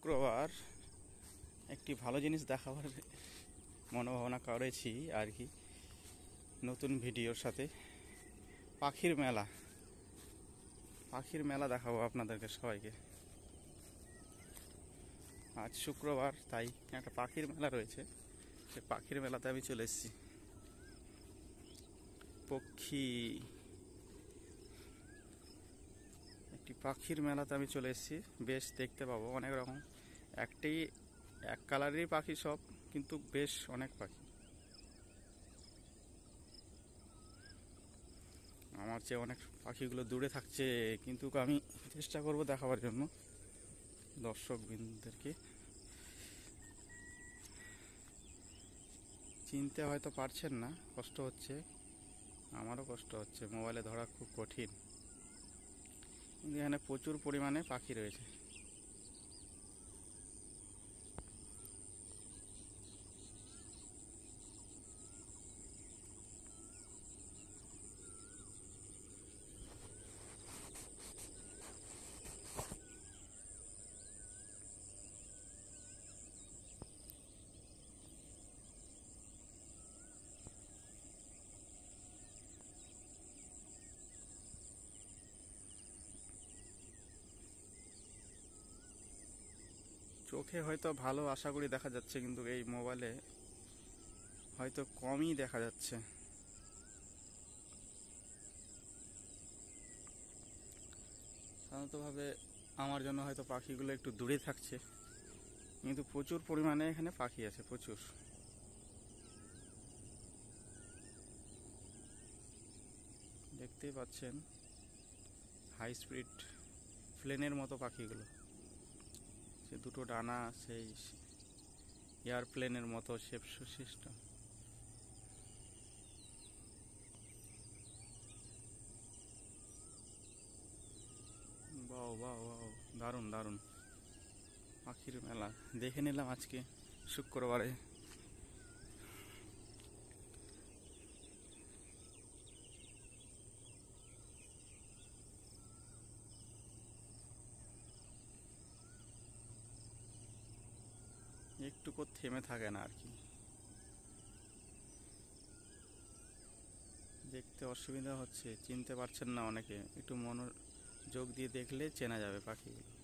শুক্রবার একটি ভালো জিনিস দেখাবার মনোভাবনা করেছি আর কি, নতুন ভিডিওর সাথে। পাখির মেলা দেখাবো আপনাদেরকে সবাইকে। আজ শুক্রবার, তাই একটা পাখির মেলা রয়েছে। সে পাখির মেলাতে আমি চলে এসেছি। একটি পাখির মেলাতে আমি চলে এসেছি। বেশ দেখতে পাবো অনেক রকম, এক কালারেরই পাখি সব, কিন্তু বেশ অনেক পাখি। আমার চেয়ে অনেক পাখিগুলো দূরে থাকছে, কিন্তু আমি চেষ্টা করব দেখাবার জন্য দর্শকবৃন্দদেরকে। চিনতে হয়তো পারছেন না, কষ্ট হচ্ছে, আমারও কষ্ট হচ্ছে, মোবাইলে ধরা খুব কঠিন। কিন্তু এখানে প্রচুর পরিমাণে পাখি রয়েছে। চোখে হয়তো ভালো আশা করি দেখা যাচ্ছে, কিন্তু এই মোবাইলে হয়তো কমই দেখা যাচ্ছে। সাধারণতভাবে আমার জন্য হয়তো পাখিগুলো একটু দূরে থাকছে, কিন্তু প্রচুর পরিমাণে এখানে পাখি আছে, প্রচুর। দেখতেই পাচ্ছেন হাই স্পিড প্লেনের মতো পাখিগুলো। সে দুটো ডানা সেই এয়ারপ্লেনের মতো শেপ সিস্টেম। বাহ বাহ বাহ, দারুণ দারুণ পাখির মেলা দেখে নিলাম আজকে শুক্রবারে। একটুকু থেমে থাকে না আর কি। দেখতে অসুবিধা হচ্ছে, চিনতে পারছেন না অনেকে, একটু মনোযোগ দিয়ে দেখলে চেনা যাবে পাখিগুলো।